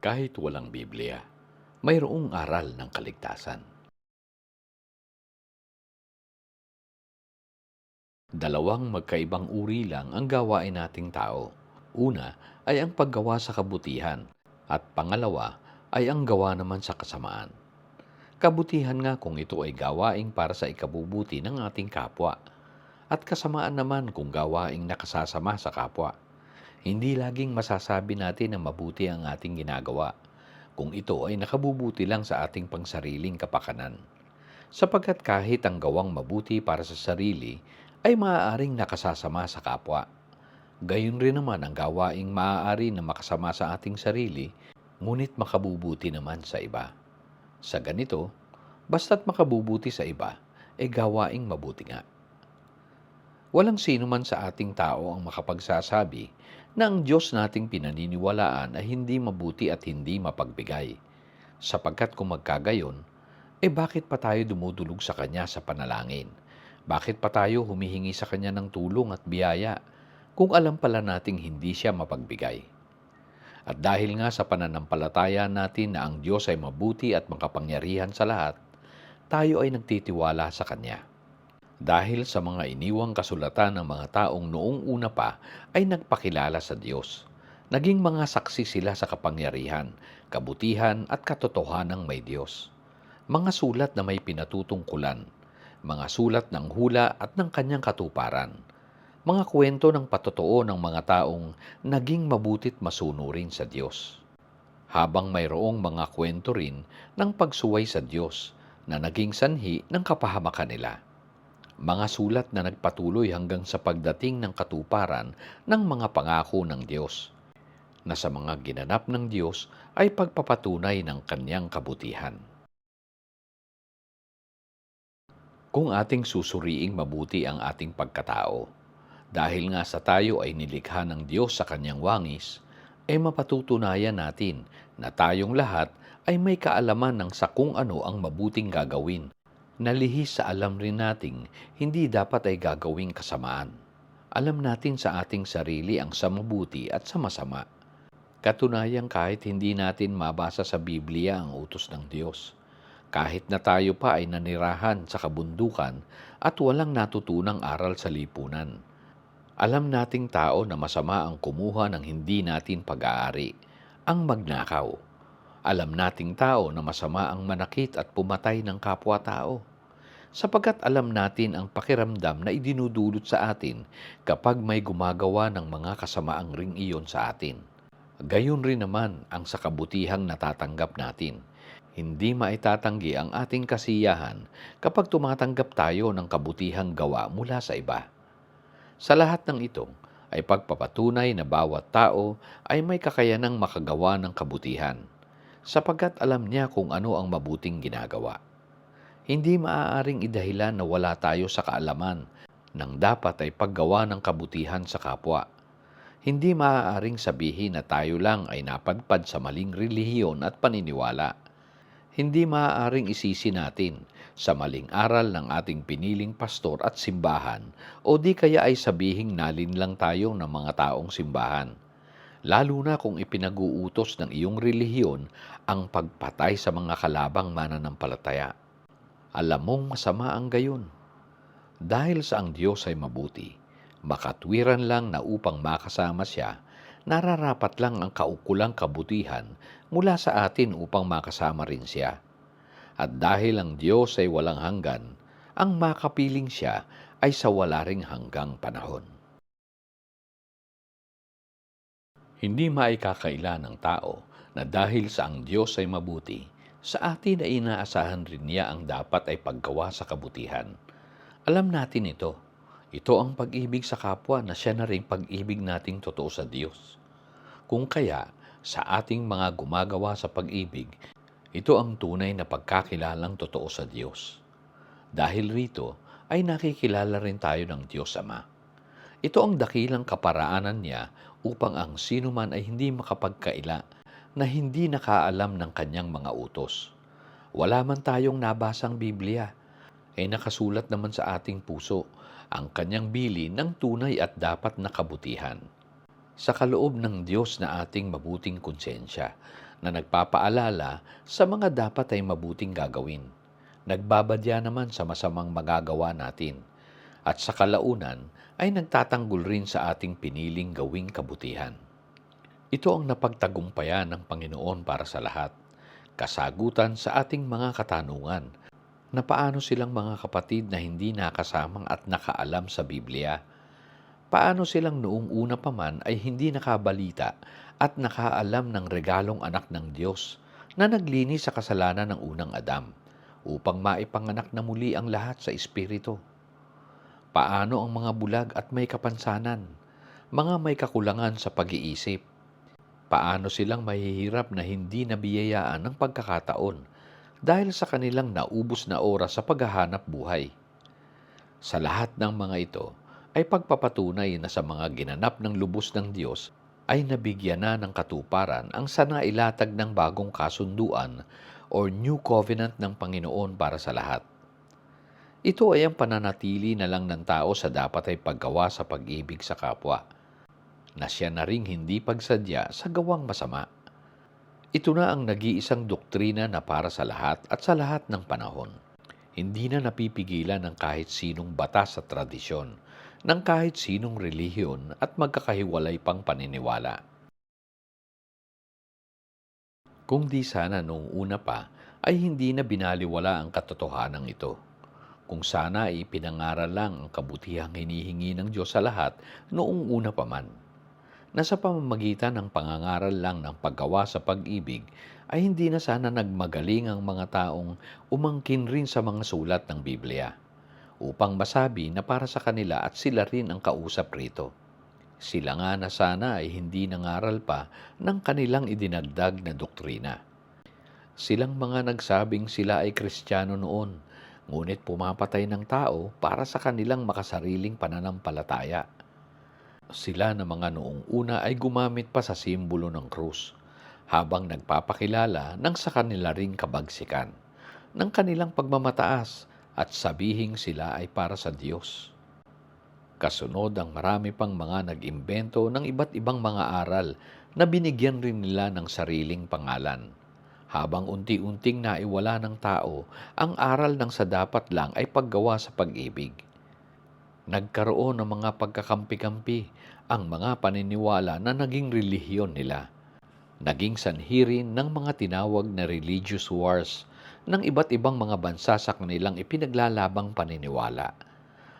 Kahit walang Biblia, mayroong aral ng kaligtasan. Dalawang magkaibang uri lang ang gawain nating tao. Una ay ang paggawa sa kabutihan at pangalawa ay ang gawa naman sa kasamaan. Kabutihan nga kung ito ay gawaing para sa ikabubuti ng ating kapwa at kasamaan naman kung gawaing nakasasama sa kapwa. Hindi laging masasabi natin na mabuti ang ating ginagawa kung ito ay nakabubuti lang sa ating pangsariling kapakanan. Sapagkat kahit ang gawang mabuti para sa sarili ay maaaring nakasasama sa kapwa. Gayon rin naman ang gawaing maaari na makasama sa ating sarili, ngunit makabubuti naman sa iba. Sa ganito, basta't makabubuti sa iba, gawaing mabuti nga. Walang sino man sa ating tao ang makapagsasabi na ang Diyos nating pinaniniwalaan ay hindi mabuti at hindi mapagbigay. Sapagkat kung magkagayon, bakit pa tayo dumudulog sa Kanya sa panalangin? Bakit pa tayo humihingi sa Kanya ng tulong at biyaya kung alam pala nating hindi siya mapagbigay? At dahil nga sa pananampalataya natin na ang Diyos ay mabuti at makapangyarihan sa lahat, tayo ay nagtitiwala sa Kanya. Dahil sa mga iniwang kasulatan ng mga taong noong una pa ay nagpakilala sa Diyos. Naging mga saksi sila sa kapangyarihan, kabutihan at katotohanang may Diyos. Mga sulat na may pinatutungkulan, mga sulat ng hula at ng kanyang katuparan, mga kwento ng patotoo ng mga taong naging mabutit masunurin sa Diyos. Habang mayroong mga kwento rin ng pagsuway sa Diyos na naging sanhi ng kapahamakan nila. Mga sulat na nagpatuloy hanggang sa pagdating ng katuparan ng mga pangako ng Diyos, na sa mga ginanap ng Diyos ay pagpapatunay ng kanyang kabutihan. Kung ating susuriing mabuti ang ating pagkatao, dahil nga sa tayo ay nilikha ng Diyos sa kanyang wangis, mapatutunayan natin na tayong lahat ay may kaalaman ng sa kung ano ang mabuting gagawin, na lihis sa alam rin nating hindi dapat ay gagawing kasamaan. Alam natin sa ating sarili ang sa mabuti at sa masama. Katunayan kahit hindi natin mabasa sa Biblia ang utos ng Diyos. Kahit na tayo pa ay nanirahan sa kabundukan at walang natutunang aral sa lipunan. Alam nating tao na masama ang kumuha ng hindi natin pag-aari, ang magnakaw. Alam nating tao na masama ang manakit at pumatay ng kapwa-tao. Sapagkat alam natin ang pakiramdam na idinudulot sa atin kapag may gumagawa ng mga kasamaang ring iyon sa atin. Gayon rin naman ang sa kabutihang natatanggap natin. Hindi maitatanggi ang ating kasiyahan kapag tumatanggap tayo ng kabutihang gawa mula sa iba. Sa lahat ng ito ay pagpapatunay na bawat tao ay may kakayanang makagawa ng kabutihan, sapagkat alam niya kung ano ang mabuting ginagawa. Hindi maaaring idahilan na wala tayo sa kaalaman nang dapat ay paggawa ng kabutihan sa kapwa. Hindi maaaring sabihin na tayo lang ay napadpad sa maling relihiyon at paniniwala. Hindi maaaring isisi natin sa maling aral ng ating piniling pastor at simbahan o di kaya ay sabihing nalin lang tayo ng mga taong simbahan. Lalo na kung ipinag-uutos ng iyong relihiyon ang pagpatay sa mga kalabang mananampalataya. Alam mong masama ang gayon. Dahil sa ang Diyos ay mabuti, makatwiran lang na upang makasama siya, nararapat lang ang kaukulang kabutihan mula sa atin upang makasama rin siya. At dahil ang Diyos ay walang hanggan, ang makapiling siya ay sa wala ring hanggang panahon. Hindi maikakaila ng tao na dahil sa ang Diyos ay mabuti, sa atin ay inaasahan rin niya ang dapat ay paggawa sa kabutihan. Alam natin ito. Ito ang pag-ibig sa kapwa na siya na rin pag-ibig nating totoo sa Diyos. Kung kaya, sa ating mga gumagawa sa pag-ibig, ito ang tunay na pagkakilalang totoo sa Diyos. Dahil rito, ay nakikilala rin tayo ng Diyos Ama. Ito ang dakilang kaparaanan niya upang ang sino man ay hindi makapagkaila na hindi nakaalam ng kanyang mga utos. Wala man tayong nabasang Biblia, ay nakasulat naman sa ating puso ang kanyang bili ng tunay at dapat na kabutihan. Sa kaloob ng Diyos na ating mabuting konsensya, na nagpapaalala sa mga dapat ay mabuting gagawin. Nagbabadya naman sa masamang magagawa natin. At sa kalaunan ay nagtatanggol rin sa ating piniling gawing kabutihan. Ito ang napagtagumpayan ng Panginoon para sa lahat. Kasagutan sa ating mga katanungan na paano silang mga kapatid na hindi nakasamang at nakaalam sa Biblia. Paano silang noong una pa man ay hindi nakabalita at nakaalam ng regalong anak ng Diyos na naglinis sa kasalanan ng unang Adam upang maipanganak na muli ang lahat sa Espiritu. Paano ang mga bulag at may kapansanan, mga may kakulangan sa pag-iisip? Paano silang mahihirap na hindi nabiyayaan ng pagkakataon dahil sa kanilang naubos na oras sa paghahanap buhay? Sa lahat ng mga ito ay pagpapatunay na sa mga ginanap ng lubos ng Diyos ay nabigyan na ng katuparan ang sanailatag ng bagong kasunduan or New Covenant ng Panginoon para sa lahat. Ito ay ang pananatili na lang ng tao sa dapat ay paggawa sa pag-ibig sa kapwa, na siya na ring hindi pagsadya sa gawang masama. Ito na ang nag-iisang doktrina na para sa lahat at sa lahat ng panahon. Hindi na napipigilan ng kahit sinong batas at tradisyon, ng kahit sinong relihiyon at magkakahiwalay pang paniniwala. Kung di sana noong una pa ay hindi na binaliwala ang katotohanan ito. Kung sana ay pinangaral lang ang kabutihang hinihingi ng Diyos sa lahat noong una pa man. Na sa pamamagitan ng pangangaral lang ng paggawa sa pag-ibig ay hindi na sana nagmagaling ang mga taong umangkin rin sa mga sulat ng Biblia upang masabi na para sa kanila at sila rin ang kausap rito. Sila nga na sana ay hindi nangaral pa ng kanilang idinagdag na doktrina. Silang mga nagsabing sila ay Kristiyano noon, ngunit pumapatay ng tao para sa kanilang makasariling pananampalataya. Sila na mga noong una ay gumamit pa sa simbolo ng krus, habang nagpapakilala ng sa kanila ring kabagsikan, ng kanilang pagmamataas at sabihing sila ay para sa Diyos. Kasunod ang marami pang mga nag-imbento ng iba't ibang mga aral na binigyan rin nila ng sariling pangalan. Habang unti-unting naiwala ng tao ang aral ng sa dapat lang ay paggawa sa pag-ibig. Nagkaroon ng mga pagkakampi-kampi ang mga paniniwala na naging relihiyon nila. Naging sanhirin ng mga tinawag na religious wars ng iba't ibang mga bansa sa kanilang ipinaglalabang paniniwala,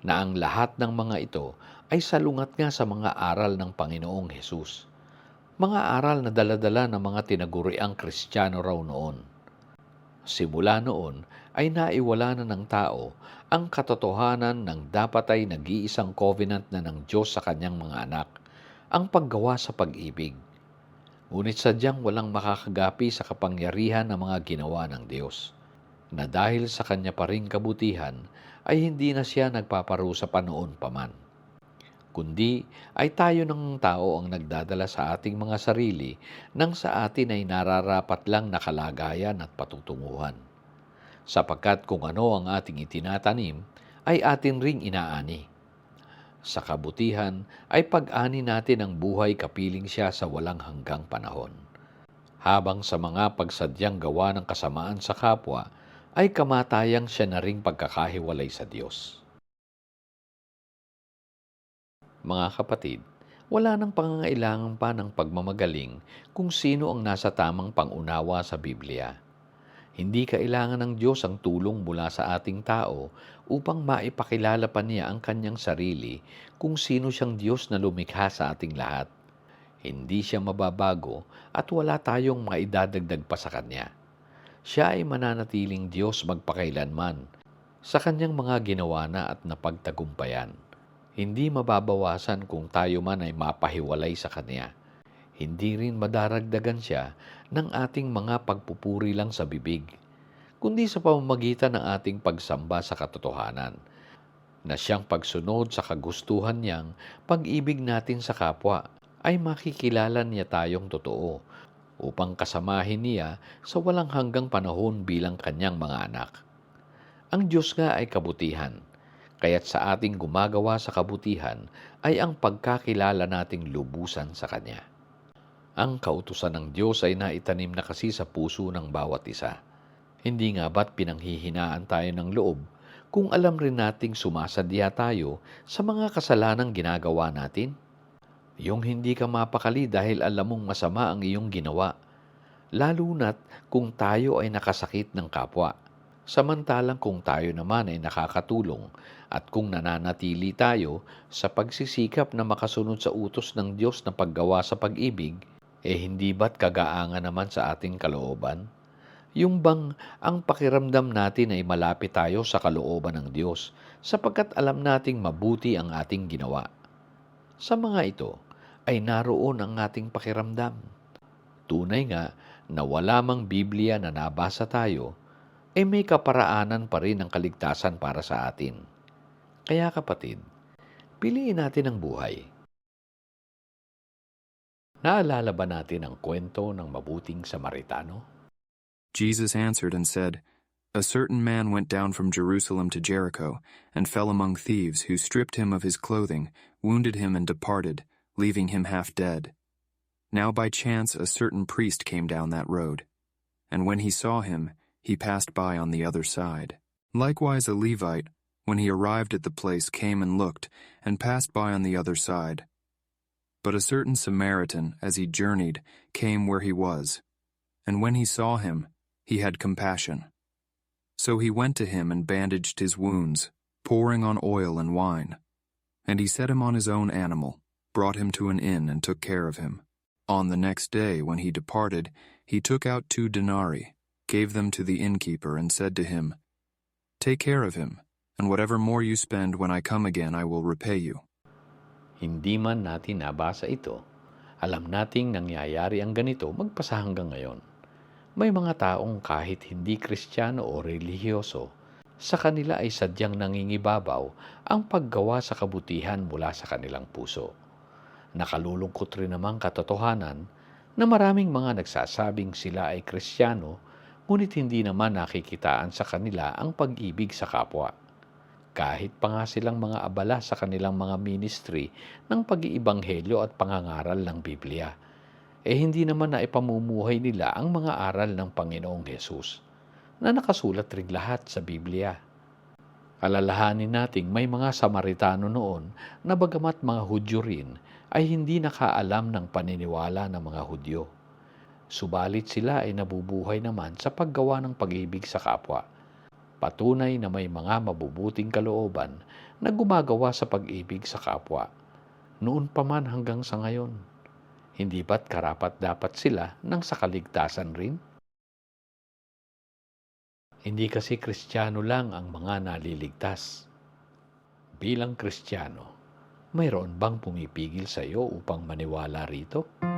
na ang lahat ng mga ito ay salungat nga sa mga aral ng Panginoong Hesus. Mga aral na daladala ng mga tinaguriang Kristiyano raw noon. Simula noon ay naiwala na ng tao ang katotohanan ng dapat ay nag-iisang covenant na ng Diyos sa kanyang mga anak, ang paggawa sa pag-ibig. Ngunit sadyang walang makakagapi sa kapangyarihan ng mga ginawa ng Diyos, na dahil sa kanya pa ring kabutihan ay hindi na siya nagpaparusa pa noon pa man. Kundi ay tayo ng tao ang nagdadala sa ating mga sarili nang sa atin ay nararapat lang na kalagayan at patutunguhan. Sapagkat kung ano ang ating itinatanim, ay atin ring inaani. Sa kabutihan ay pag-ani natin ang buhay kapiling siya sa walang hanggang panahon. Habang sa mga pagsadyang gawa ng kasamaan sa kapwa, ay kamatayang siya na ring pagkakahiwalay sa Diyos. Mga kapatid, wala nang pangangailangan pa ng pagmamagaling kung sino ang nasa tamang pangunawa sa Biblia. Hindi kailangan ng Diyos ang tulong mula sa ating tao upang maipakilala pa niya ang kanyang sarili kung sino siyang Diyos na lumikha sa ating lahat. Hindi siya mababago at wala tayong maidadagdag pa sa Kanya. Siya ay mananatiling Diyos magpakailanman sa Kanyang mga ginawa na at napagtagumpayan. Hindi mababawasan kung tayo man ay mapahiwalay sa Kanya. Hindi rin madaragdagan siya ng ating mga pagpupuri lang sa bibig, kundi sa pamamagitan ng ating pagsamba sa katotohanan, na siyang pagsunod sa kagustuhan niyang pag-ibig natin sa kapwa ay makikilala niya tayong totoo upang kasamahin niya sa walang hanggang panahon bilang kanyang mga anak. Ang Diyos nga ay kabutihan, kaya't sa ating gumagawa sa kabutihan ay ang pagkakilala nating lubusan sa Kanya. Ang kautusan ng Diyos ay naitanim na kasi sa puso ng bawat isa. Hindi nga ba't pinanghihinaan tayo ng loob kung alam rin nating sumasadya tayo sa mga kasalanang ginagawa natin? Yung hindi ka mapakali dahil alam mong masama ang iyong ginawa, lalo na't kung tayo ay nakasakit ng kapwa. Samantalang kung tayo naman ay nakakatulong at kung nananatili tayo sa pagsisikap na makasunod sa utos ng Diyos na paggawa sa pag-ibig, hindi ba't kagaangan naman sa ating kalooban? Yung bang ang pakiramdam natin ay malapit tayo sa kalooban ng Diyos sapagkat alam nating mabuti ang ating ginawa. Sa mga ito ay naroon ang ating pakiramdam. Tunay nga na wala mang Biblia na nabasa tayo, may kaparaanan pa rin ang kaligtasan para sa atin. Kaya kapatid, piliin natin ang buhay. Naalala ba natin ang kwento ng mabuting Samaritano? Jesus answered and said, A certain man went down from Jerusalem to Jericho, and fell among thieves, who stripped him of his clothing, wounded him, and departed, leaving him half dead. Now by chance a certain priest came down that road, and when he saw him, he passed by on the other side. Likewise a Levite, when he arrived at the place, came and looked, and passed by on the other side. But a certain Samaritan, as he journeyed, came where he was, and when he saw him, he had compassion. So he went to him and bandaged his wounds, pouring on oil and wine. And he set him on his own animal, brought him to an inn, and took care of him. On the next day, when he departed, he took out 2 denarii, gave them to the innkeeper, and said to him, Take care of him, and whatever more you spend when I come again, I will repay you. Hindi man natin nabasa ito, alam nating nangyayari ang ganito magpasa hanggang ngayon. May mga taong kahit hindi Kristiyano o relihiyoso, sa kanila ay sadyang nangingibabaw ang paggawa sa kabutihan mula sa kanilang puso. Nakalulungkot rin namang katotohanan na maraming mga nagsasabing sila ay Kristiyano, ngunit hindi naman nakikitaan sa kanila ang pag-ibig sa kapwa. Kahit pa nga silang mga abala sa kanilang mga ministry ng pag-iibanghelyo at pangangaral ng Biblia, hindi naman na ipamumuhay nila ang mga aral ng Panginoong Hesus na nakasulat ring lahat sa Biblia. Alalahanin nating may mga Samaritano noon na bagamat mga Hudyo rin ay hindi nakaalam ng paniniwala ng mga Hudyo. Subalit sila ay nabubuhay naman sa paggawa ng pag-ibig sa kapwa. Patunay na may mga mabubuting kalooban na gumagawa sa pag-ibig sa kapwa. Noon pa man hanggang sa ngayon. Hindi ba't karapat-dapat sila ng sa kaligtasan rin? Hindi kasi Kristiyano lang ang mga naliligtas. Bilang Kristiyano, mayroon bang pumipigil sa iyo upang maniwala rito?